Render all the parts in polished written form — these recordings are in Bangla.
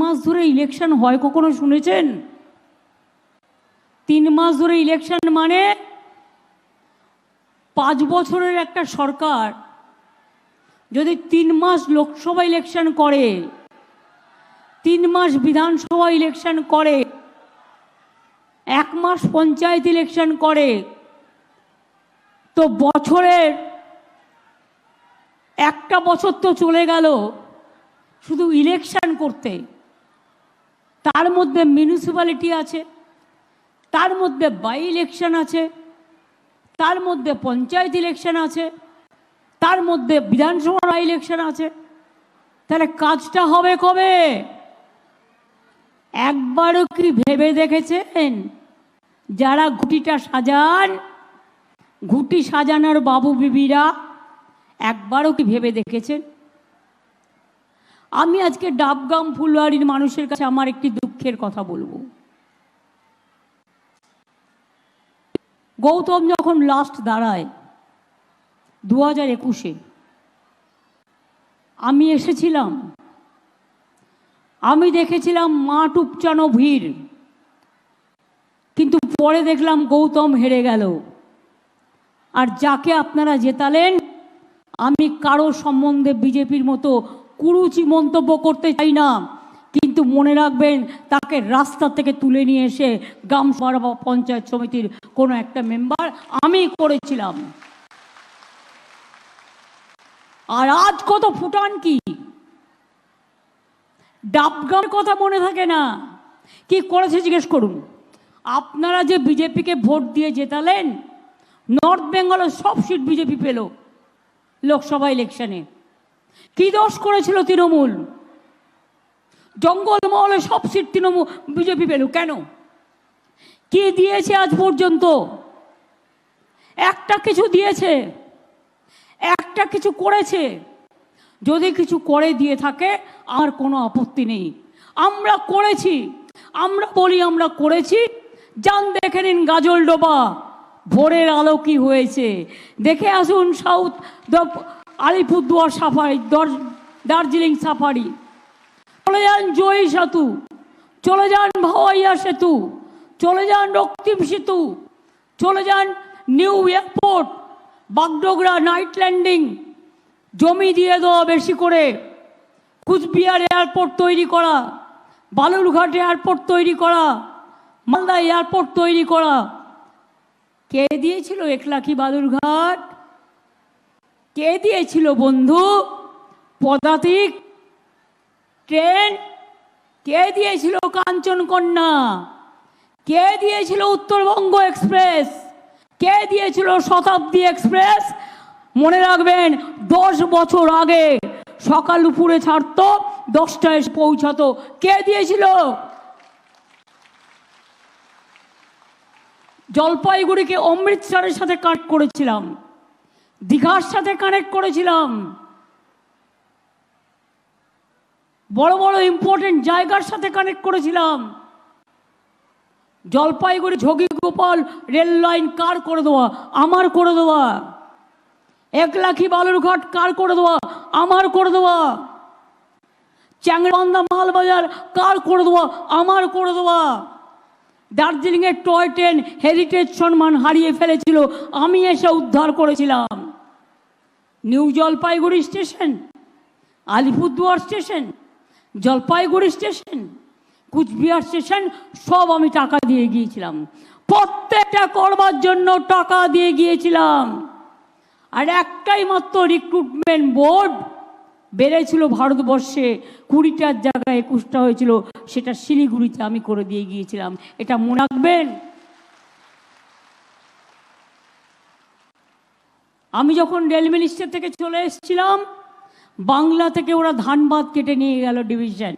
মাস ধরে ইলেকশন হয় কখনো শুনেছেন? 3 মাস ধরে ইলেকশন মানে 5 বছরের একটা সরকার যদি 3 মাস লোকসভা ইলেকশন করে, 3 মাস বিধানসভা ইলেকশন করে, 1 মাস পঞ্চায়েত ইলেকশন করে, তো বছরের একটা বছর তো চলে গেল শুধু ইলেকশন করতে। তার মধ্যে মিউনিসিপ্যালিটি আছে, তার মধ্যে বাই ইলেকশন আছে, তার মধ্যে পঞ্চায়েত ইলেকশন আছে, তার মধ্যে বিধানসভা ইলেকশন আছে। তাহলে কাজটা হবে কবে? একবারও কি ভেবে দেখেছেন যারা ঘুটিটা সাজান, ঘুটি সাজানোর বাবু বিবিরা একবারও কি ভেবে দেখেছেন? আমি আজকে ডাবগ্রাম ফুলবাড়ির মানুষের কাছে আমার একটি দুঃখের কথা বলবো। গৌতম যখন লাস্ট দাঁড়ায় 2021-এ, আমি এসেছিলাম, আমি দেখেছিলাম মাঠ উপচানো ভিড়, কিন্তু পরে দেখলাম গৌতম হেরে গেল। আর যাকে আপনারা জেতালেন, আমি কারো সম্বন্ধে বিজেপির মতো কুরুচি মন্তব্য করতে চাই না, কিন্তু মনে রাখবেন তাকে রাস্তা থেকে তুলে নিয়ে এসে গ্রাম সভা বা পঞ্চায়েত সমিতির কোনো একটা মেম্বার আমি করেছিলাম। আর আজ কত ফুটান কি ডাবগ্রামের কথা মনে থাকে না? কি করেছে জিজ্ঞেস করুন। আপনারা যে বিজেপিকে ভোট দিয়ে জেতালেন, নর্থ বেঙ্গলের সব সিট বিজেপি পেল লোকসভা ইলেকশনে। কি দোষ করেছিল তৃণমূল? জঙ্গলমহলে সব সিট তৃণমূল বিজেপি পেল কেন? কি দিয়েছে আজ পর্যন্ত? একটা কিছু দিয়েছে? একটা কিছু করেছে? যদি কিছু করে দিয়ে থাকে আর কোনো আপত্তি নেই। আমরা করেছি, আমরা বলি আমরা করেছি। যান দেখে নিন গাজলডোবা ভোরের আলো কি হয়েছে, দেখে আসুন south Alipurduar safari, Darjeeling safari, চলে যান জয়ী সেতু, চলে যান ভাওয়াইয়া সেতু, চলে যান রক্তিম সেতু, চলে যান new airport, Bagdogra night landing জমি দিয়ে দেওয়া বেশি করে, কুচবিহার এয়ারপোর্ট তৈরি করা, বালুরঘাট এয়ারপোর্ট তৈরি করা, মালদা এয়ারপোর্ট তৈরি করা। কে দিয়েছিল 1 লাখি বালুরঘাট? কে দিয়েছিল বন্ধু পদাতিক ট্রেন? কে দিয়েছিল কাঞ্চনকন্যা? কে দিয়েছিল উত্তরবঙ্গ এক্সপ্রেস? কে দিয়েছিল শতাব্দী এক্সপ্রেস? মনে রাখবেন 10 বছর আগে সকাল দুপুরে ছাড়তো, 10টায় পৌঁছাতো। কে দিয়েছিল? জলপাইগুড়িকে অমৃতসরের সাথে কানেক্ট করেছিলাম, দীঘার সাথে কানেক্ট করেছিলাম, বড় বড় ইম্পর্টেন্ট জায়গার সাথে কানেক্ট করেছিলাম। জলপাইগুড়ি ঝগিগোপাল রেল লাইন কার করে দেওয়া? আমার করে দেওয়া। 1 লাখি বালুরঘাট কার করে দেওয়া? আমার করে দেওয়া। চ্যাংড়াবান্ধা মালবাজার কার করে দেওয়া? আমার করে দেওয়া। দার্জিলিংয়ের টয় ট্রেন হেরিটেজ সম্মান হারিয়ে ফেলেছিল, আমি এসে উদ্ধার করেছিলাম। New Jalpaiguri station, Alipurduar station, Jalpaiguri station, Cooch Behar station সব আমি টাকা দিয়ে গিয়েছিলাম। প্রত্যেকটা করবার জন্য টাকা দিয়ে গিয়েছিলাম। আর একটাই মাত্র রিক্রুটমেন্ট বোর্ড বেড়েছিল ভারতবর্ষে, 20টার জায়গায় 21টা হয়েছিল, সেটা শিলিগুড়িতে আমি করে দিয়ে গিয়েছিলাম। এটা মনে রাখবেন। আমি যখন রেল মিনিস্টার থেকে চলে এসেছিলাম, বাংলা থেকে ওরা ধানবাদ কেটে নিয়ে গেল ডিভিশন।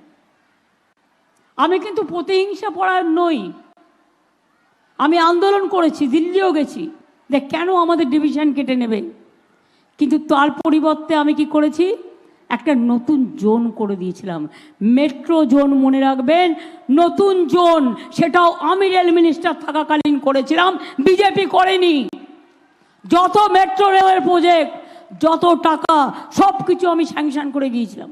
আমি কিন্তু প্রতিহিংসা পরায়ণ নই, আমি আন্দোলন করেছি, দিল্লিও গেছি, দেখ কেন আমাদের ডিভিশন কেটে নেবে। কিন্তু তার পরিবর্তে আমি কি করেছি? একটা নতুন জোন করে দিয়েছিলাম, মেট্রো জোন। মনে রাখবেন, নতুন জোন, সেটাও আমি রেল মিনিস্টার থাকাকালীন করেছিলাম, বিজেপি করেনি। যত মেট্রো রেলের প্রজেক্ট, যত টাকা, সব কিছু আমি স্যাংশন করে দিয়েছিলাম।